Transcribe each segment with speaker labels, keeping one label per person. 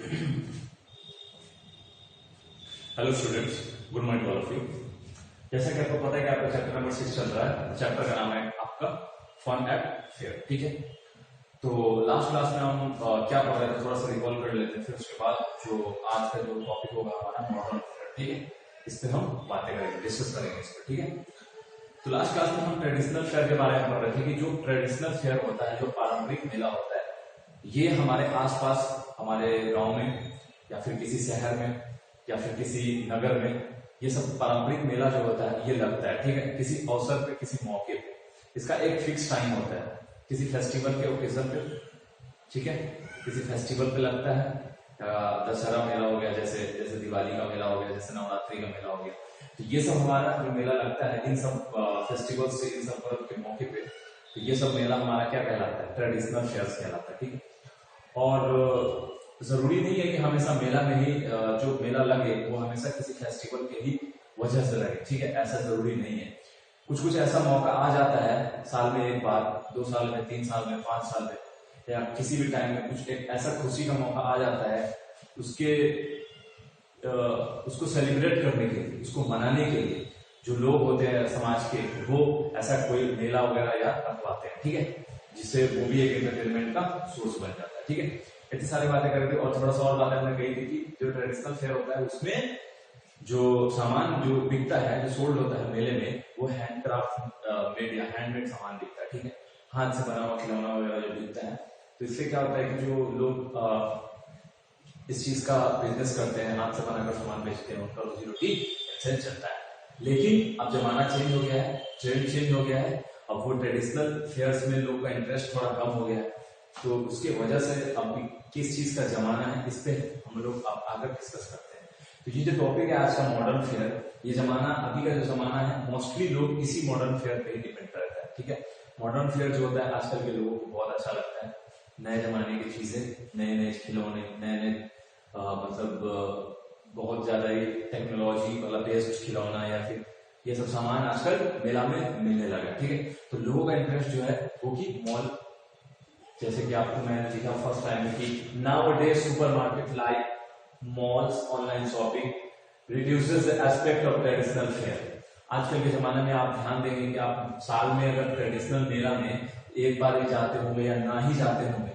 Speaker 1: Hello students, good morning all of you. जैसा कि आपको पता है कि आपका चैप्टर नंबर 6 चल रहा है। चैप्टर का नाम है आपका फन एट फेयर। ठीक है, तो लास्ट क्लास में हम क्या पढ़ रहे थे थोड़ा सा रिकॉल कर लेते हैं, फिर उसके बाद जो आज का जो टॉपिक होगा हमारा मॉडर्न फेयर। ठीक है, इस पे हम बातें करेंगे, डिस्कस करेंगे इस पर। ठीक है, तो लास्ट क्लास में हम ट्रेडिशनल फेयर के बारे में पढ़ रहे थे कि जो ट्रेडिशनल फेयर होता है, जो पारंपरिक मेला होता है, ये हमारे आसपास हमारे गांव में या फिर किसी शहर में या फिर किसी नगर में ये सब पारंपरिक मेला जो होता है ये लगता है। ठीक है, किसी अवसर पे, किसी मौके पे इसका एक फिक्स टाइम होता है, किसी फेस्टिवल के ओकेजन पे। ठीक है, किसी फेस्टिवल पे लगता है। दशहरा मेला हो गया, जैसे जैसे दिवाली का मेला हो गया, जैसे नवरात्रि का मेला हो गया। तो ये सब हमारा जो मेला लगता है इन सब फेस्टिवल से, इन सब पर्व के मौके पे, तो ये सब मेला हमारा क्या कहलाता है? ट्रेडिशनल फेयर्स कहलाता है। ठीक है, और जरूरी नहीं है कि हमेशा मेला में ही जो मेला लगे वो हमेशा किसी फेस्टिवल के ही वजह से लगे। ठीक है, ऐसा जरूरी नहीं है। कुछ कुछ ऐसा मौका आ जाता है साल में एक बार, 2 साल में, 3 साल में, 5 साल में, या किसी भी टाइम में कुछ एक ऐसा खुशी का मौका आ जाता है, उसको सेलिब्रेट करने के लिए, उसको मनाने के लिए जो लोग होते हैं समाज के, वो ऐसा कोई मेला वगैरह या रखवाते हैं। ठीक है, जिससे वो भी एक एंटरटेनमेंट का सोर्स बन जाता है। ठीक है, इतनी सारी बातें करके और थोड़ा सा और बातें हमने कही थी कि जो ट्रेडिशनल फेयर होता है उसमें जो सामान जो बिकता है, जो सोल्ड होता है मेले में, वो हैंडक्राफ्ट मेड या हैंडमेड सामान बिकता है। ठीक है, हाथ से बना हुआ खिलौना वगैरह जो बिकता है। तो इससे क्या होता है कि जो लोग इस चीज का बिजनेस करते हैं, हाथ से बनाकर सामान बेचते हैं, उनका रोजी रोटी ऐसे चलता है। लेकिन अब जमाना चेंज हो गया है, ट्रेंड चेंज हो गया है। अब वो ट्रेडिशनल फेयर्स में लोगों का इंटरेस्ट थोड़ा कम हो गया है, तो उसकी वजह से अब किस चीज का जमाना है इस पे हम लोग अब आकर डिस्कस करते हैं। तो ये जो टॉपिक है आज का मॉडर्न फेयर, ये जमाना, अभी का जो जमाना है, मोस्टली लोग इसी मॉडर्न फेयर पे ही डिपेंड करता है। ठीक है, मॉडर्न फेयर जो होता है आजकल के लोगों को बहुत अच्छा लगता है। नए जमाने की चीजें, नए नए खिलौने, नए नए मतलब बहुत ज्यादा ही टेक्नोलॉजी वाला बेस्ड खिलौना या फिर ये सब सामान आजकल मेला में मिलने लगा। ठीक है, तो लोगों का इंटरेस्ट जो है वो कि मॉल, जैसे कि आपको मैंने लिखा फर्स्ट टाइम में कि nowadays supermarket like malls, online shopping reduces the aspect of traditional fair. आजकल के जमाने में आप ध्यान देंगे कि आप साल में अगर ट्रेडिशनल मेला में एक बार ही जाते होंगे या ना ही जाते होंगे,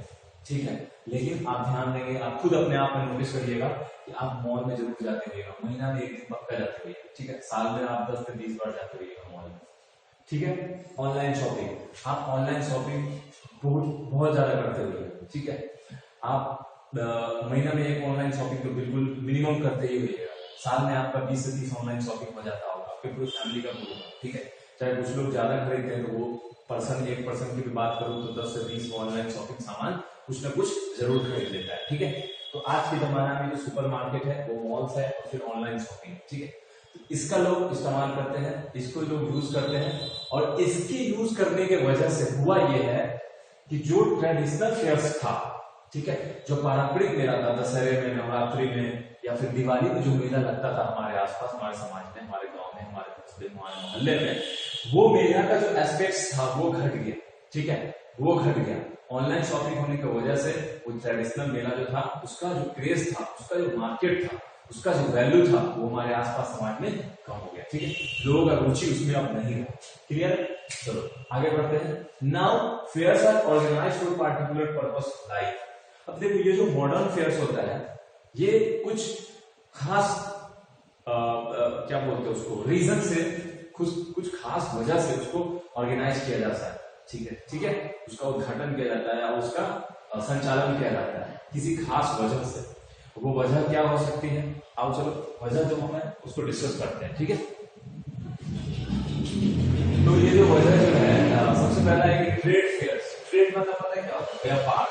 Speaker 1: ठीक है, लेकिन आप ध्यान देंगे, आप खुद अपने आप में नोटिस करिएगा कि आप मॉल में जरूर जाते होइएगा, महीना में एक दिन पक्का जाते होइएगा। ठीक है, साल में आप 10 से 20 बार जाते होइएगा मॉल में। ठीक है, ऑनलाइन शॉपिंग, आप ऑनलाइन शॉपिंग बहुत ज्यादा करते हुए। ठीक है, आप महीना में एक ऑनलाइन शॉपिंग तो बिल्कुल मिनिमम करते ही होइएगा। साल में आपका 20 से 30 ऑनलाइन शॉपिंग हो जाता होगा आपके पूरी फैमिली का ग्रुप। ठीक है, चाहे कुछ लोग ज्यादा खरीदते हैं तो वो एक पर्सन की भी बात करूं तो 10 से 20 ऑनलाइन शॉपिंग सामान कुछ ना कुछ जरूर खरीद लेता है। ठीक है, तो आज के जमाना में जो सुपरमार्केट है वो मॉल्स है और फिर ऑनलाइन शॉपिंग। ठीक है, तो इसका लोग इस्तेमाल करते हैं, इसको लोग यूज करते हैं, और इसकी यूज करने के वजह से हुआ ये है कि जो ट्रेडिशनल फेयर्स था, ठीक है, जो पारंपरिक मेला था, दशहरे में, नवरात्रि में या फिर दिवाली में जो मेला लगता था हमारे आसपास, हमारे समाज में, हमारे गांव में, हमारे कस्बे, हमारे मोहल्ले में, वो मेला का जो एस्पेक्ट था वो घट गया। ठीक है, वो घट गया ऑनलाइन शॉपिंग होने की वजह से। वो ट्रेडिशनल मेला जो था उसका जो क्रेज था, उसका जो मार्केट था, उसका जो वैल्यू था, वो हमारे आसपास समाज में कम हो गया। ठीक है, लोगों का रुचि उसमें अब नहीं रहा। क्लियर? चलो आगे बढ़ते हैं। Now fairs are organised for particular purpose like. अब देखो, ये जो मॉडर्न फेयर्स होता है ये कुछ खास क्या बोलते हैं उसको, रीजन से, कुछ खास वजह से उसको ऑर्गेनाइज किया जाता है। ठीक है, ठीक है, उसका उद्घाटन किया जाता है या उसका संचालन किया जाता है किसी खास वजह से। वो वजह क्या हो सकती है? आओ चलो वजह जो है उसको डिस्कस करते हैं। ठीक है, तो ये जो वजह जो है, सबसे पहला है कि ट्रेड फेयर्स। ट्रेड मतलब पता है क्या होता है? व्यापार।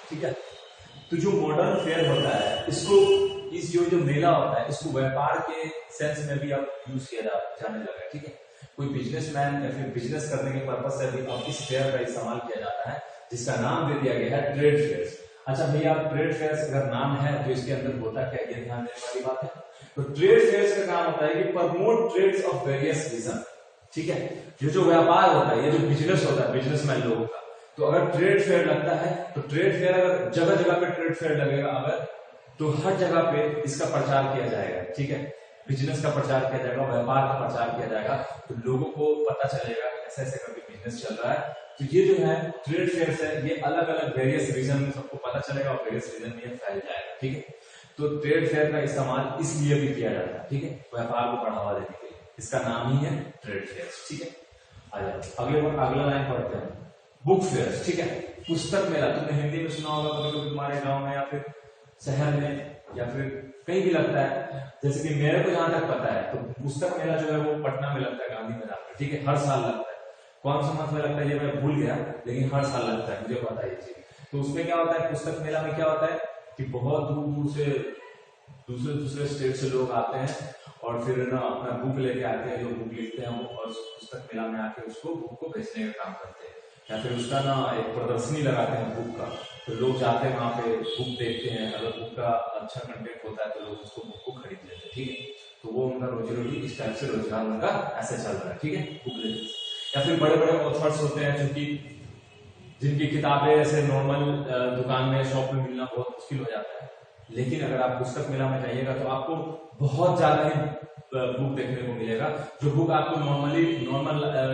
Speaker 1: ठीक है, तो जो मॉडर्न फेयर होता है इसको, इस जो मेला होता है इसको व्यापार के सेंस में भी अब यूज किया जाने लगा है। ठीक है, कोई बिजनेसमैन या फिर बिजनेस करने के पर्पज से भी अब इस फेयर का इस्तेमाल किया जाता है, जिसका नाम दे दिया गया है ट्रेड फेयर्स। अच्छा भैया, ट्रेड फेयर्स अगर नाम है तो इसके अंदर होता क्या, ये ध्यान देने वाली बात है। तो ट्रेड फेयर्स का काम होता है कि promote trades of various region. ठीक है, ये जो व्यापार होता है, ये जो बिजनेस होता है बिजनेसमैन लोगों का, तो अगर ट्रेड फेयर लगता है तो ट्रेड फेयर, अगर जगह जगह पे ट्रेड फेयर लगेगा, अगर तो हर जगह पे इसका प्रचार किया जाएगा, ठीक है। बिजनेस का प्रचार किया जाएगा, व्यापार का प्रचार किया जाएगा, तो लोगों को पता चलेगा ऐसे ऐसे करके बिजनेस चल रहा है। तो ये जो है ट्रेड फेयर्स है, ये अलग अलग वेरियस रीजन में सबको पता चलेगा और वेरियस रीजन में ये फैल जाएगा, ठीक है। तो ट्रेड फेयर का इस्तेमाल इसलिए भी किया जाता है, ठीक है, व्यापार को बढ़ावा देने के लिए। इसका नाम ही है ट्रेड फेयर्स, ठीक है। आ जाओ अगला लाइन पढ़ते हैं, बुक फेयर्स, ठीक है। पुस्तक मेला तुमने हिंदी में सुना होगा कभी तुम्हारे गाँव में या फिर शहर में या फिर कहीं भी लगता है। जैसे कि मेरे को जहां तक पता है तो पुस्तक मेला जो है वो पटना में लगता है, गांधी मैदान में, ठीक है, हर साल लगता है। कौन सा मंथ में लगता है ये मैं भूल गया, लेकिन हर साल लगता है, मुझे पता है ये चीज। तो उसमें क्या होता है, पुस्तक मेला में क्या होता है कि बहुत दूर दूर से दूसरे दूसरे स्टेट से लोग आते हैं और फिर ना अपना बुक लेके आते हैं, जो बुक लिखते हैं वो, और पुस्तक मेला में आके उसको बुक को बेचने का काम करते हैं, या फिर उसका ना एक प्रदर्शनी लगाते हैं बुक का। तो लोग जाते हैं वहां पे, बुक देखते हैं, अगर बुक का अच्छा कंटेंट होता है तो लोग उसको बुक को खरीद लेते हैं, ठीक है। तो वो उनका रोजी रोटी, इस टाइप से रोजगार उनका ऐसे चल रहा है, ठीक है, बुक लेने। या फिर बड़े बड़े ऑथर्स होते हैं जिनकी किताबें ऐसे नॉर्मल दुकान में, शॉप में मिलना बहुत मुश्किल हो जाता है, लेकिन अगर आप पुस्तक मेला में जाइएगा तो आपको बहुत ज्यादा ही बुक देखने को मिलेगा, जो बुक आपको नॉर्मल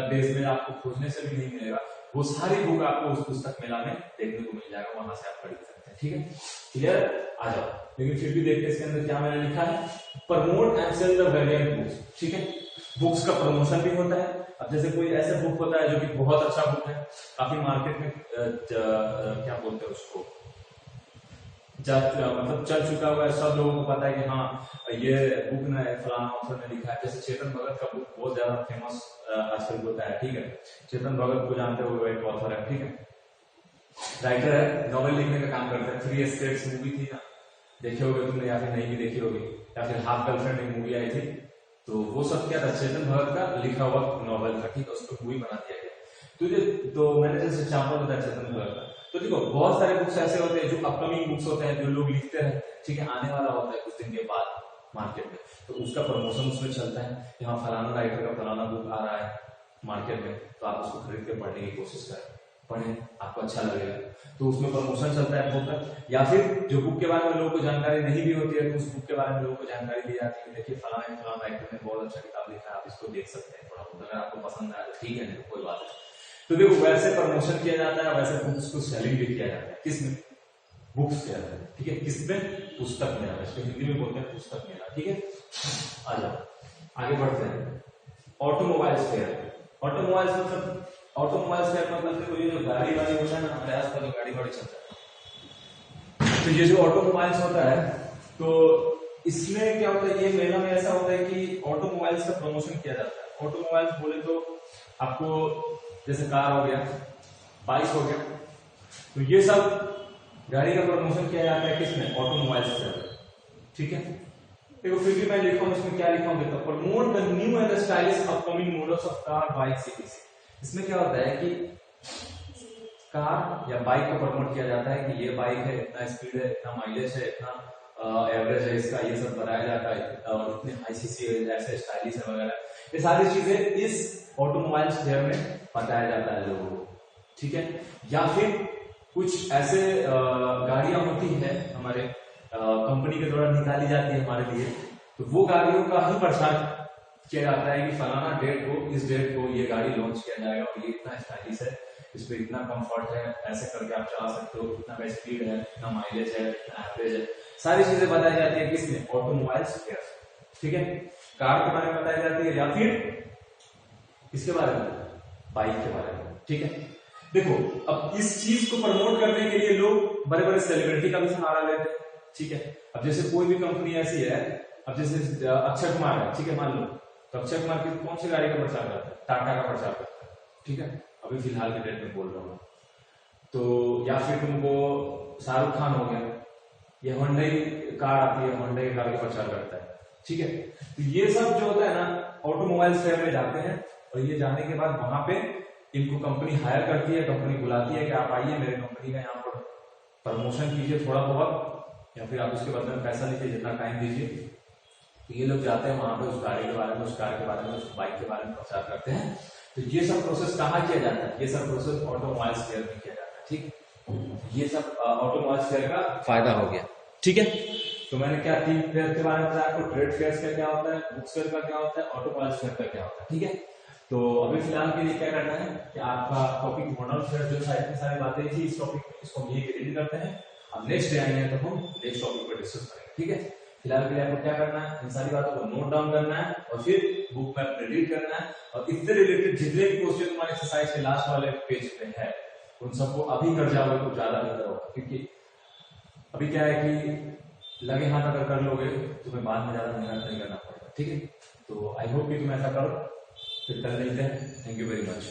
Speaker 1: डेज में आपको खोजने से भी नहीं मिलेगा, वो सारी बुक आपको उस पुस्तक मेला में देखने को मिल जाएगा, वहां से आप खरीद सकते हैं, ठीक है, क्लियर। आ जाओ, लेकिन फिर भी देखते इसके अंदर क्या मैंने लिखा है, promote and sell the variant books, ठीक है। बुक्स का प्रमोशन भी होता है। अब जैसे कोई ऐसे बुक होता है जो कि बहुत अच्छा बुक है, काफी मार्केट में क्या बोलते हैं उसको, मतलब चल चुका हुआ है, सब लोगों को पता है कि हाँ ये बुक ना फलाना ऑथर ने लिखा है। जैसे चेतन भगत का बुक बहुत ज्यादा फेमस आजकल होता है, ठीक है। चेतन भगत को जानते हो, एक ऑथर है, ठीक है, राइटर है, नॉवेल लिखने का काम करता है। 3 स्टेट्स मूवी थी ना, देखे होगे तुमने या फिर नहीं भी देखी होगी, या फिर हाफ गर्लफ्रेंड एक मूवी आई थी, तो वो सब क्या था, चेतन भगत का लिखा हुआ नॉवेल था, ठीक है, उसको मूवी बना दिया गया। तो मैंने जैसे एग्जाम्पल बताया चेतन भगत का, तो देखो बहुत सारे बुक्स ऐसे होते हैं जो अपकमिंग बुक्स होते हैं, जो लोग लिखते हैं, ठीक है, आने वाला होता है कुछ दिन के बाद मार्केट में, तो उसका प्रमोशन उसमें चलता है कि हाँ फलाना राइटर का फलाना बुक आ रहा है मार्केट में, तो आप उसको खरीद के पढ़ने की कोशिश करें, पढ़ें, आपको अच्छा लगेगा, तो उसमें प्रमोशन चलता है बुक का। या फिर जो बुक के बारे में लोगों को जानकारी नहीं भी होती है, तो उस बुक के बारे में लोगों को जानकारी दी जाती है, देखिए फलाना राइटर ने बहुत अच्छा किताब लिखा है, आप इसको देख सकते हैं, थोड़ा बहुत अगर आपको पसंद आया तो ठीक है, नहीं कोई बात नहीं। तो देखो वैसे प्रमोशन किया जाता है, वैसे बुक्स को सेलिंग भी किया जाता है, किसमें, बुक्स किया जाता है, ठीक है, किसमें, पुस्तक मेला, इसको हिंदी में बोलते हैं पुस्तक मेला, ठीक है। आ जाओ आगे बढ़ते हैं, ऑटोमोबाइल्स फेयर। ऑटोमोबाइल्स मतलब देखो ये जो गाड़ी वाड़ी होता है ना, हमारे आसपास जो गाड़ी वाड़ी चलता है, तो ये जो ऑटोमोबाइल्स होता है, तो इसमें क्या होता है, ये मेला में ऐसा होता है कि ऑटोमोबाइल्स का प्रमोशन किया जाता है। ऑटोमोबाइल्स बोले तो आपको जैसे कार हो गया, बाइक हो गया, तो ये सब गाड़ी का प्रमोशन किया जाता है किसमें, ऑटोमोबाइल्स से, ठीक है। देखो फिर भी मैं लिखा हूं, इसमें क्या लिखा हूं देखो, promote the new and stylish upcoming models of car, bike, series. इसमें क्या होता है कि कार या बाइक को प्रमोट किया जाता है कि ये बाइक है, इतना स्पीड है, इतना माइलेज है, इतना एवरेज है इसका, ये सब बताया जाता है, और इतने हाई सीसी है, ऐसे स्टाइलिश है वगैरह, ये सारी चीजें इस ऑटोमोबाइल फेयर में बताया जाता है लोगों को, ठीक है। या फिर कुछ ऐसे गाड़ियां होती है हमारे कंपनी के द्वारा निकाली जाती है हमारे लिए, तो वो गाड़ियों का ही प्रचार किया जाता है कि फलाना डेट को, इस डेट को ये गाड़ी लॉन्च किया जाएगा और ये इतना स्टाइलिश है, इसमें इतना कंफर्ट है, ऐसे करके आप चला सकते हो, इतना का स्पीड है, इतना माइलेज है, इतना एवरेज है, सारी चीजें बताई जाती है किसमें, ऑटोमोबाइल्स फेयर, ठीक है। कार के बारे में बताई जाती है, या फिर किसके बारे में, बाइक के बारे में, ठीक है। देखो अब इस चीज को प्रमोट करने के लिए लोग बड़े बड़े सेलिब्रिटी का भी सहारा लेते हैं, ठीक है। अब जैसे कोई भी कंपनी ऐसी है, अब जैसे अक्षय कुमार है, ठीक है, मान लो, तो अक्षय कुमार की कौन सी गाड़ी का प्रचार करता है, टाटा का प्रचार करता है, ठीक है, अभी फिलहाल के डेट में बोल रहा हूँ। तो या फिर तुमको शाहरुख खान हो गया, ये होंडई कार आती है, होंडई कार का प्रचार करता है, ठीक है। तो ये सब जो होता है ना, ऑटोमोबाइल फेयर में जाते हैं, और ये जाने के बाद वहां पे इनको कंपनी हायर करती है, कंपनी बुलाती है कि आप आइए मेरे कंपनी का यहाँ पर प्रमोशन कीजिए थोड़ा बहुत, या फिर आप उसके बदले में पैसा लीजिए, जितना टाइम दीजिए। तो ये लोग जाते हैं वहां पे, उस गाड़ी के बारे में, उस कार के बारे में, उस बाइक के बारे में प्रचार करते हैं। तो ये सब प्रोसेस कहाँ किया जाता है, ये सब प्रोसेस ऑटोमोबाइल फेयर में किया जाता है, ठीक। ये सब ऑटोमोबाइल फेयर का फायदा हो गया। ठीक है। तो मैंने क्या 3 फेयर के बारे में बताया आपको, ट्रेड फेयर का क्या होता है, बुक्स फेयर का क्या होता है, ऑटो कॉलेज फेयर का क्या होता है। ठीक है, तो अभी फिलहाल के लिए क्या करना है कि आपका टॉपिक मॉडल फेयर जो साइड में सारी बातें थी इस टॉपिक में, इसको हम ये रीड करते हैं। अब नेक्स्ट डे आएंगे तो हम नेक्स्ट टॉपिक पर डिस्कस करेंगे। ठीक है, फिलहाल के लिए आपको क्या करना है, इन सारी बातों को नोट डाउन करना है और फिर बुक में अपने रीड करना है, और इससे रिलेटेड जितने भी क्वेश्चन तुम्हारे एक्सरसाइज के लास्ट वाले पेज पे है उन सबको अभी कर जाओगे तो ज्यादा बेहतर होगा, क्योंकि अभी क्या है कि लगे हाथ अगर कर लोगे तुम्हें बाद में ज्यादा मेहनत नहीं करना पड़ेगा। ठीक है, तो आई होप कि तुम ऐसा करो। फिर कल मिलते हैं। Thank you very much.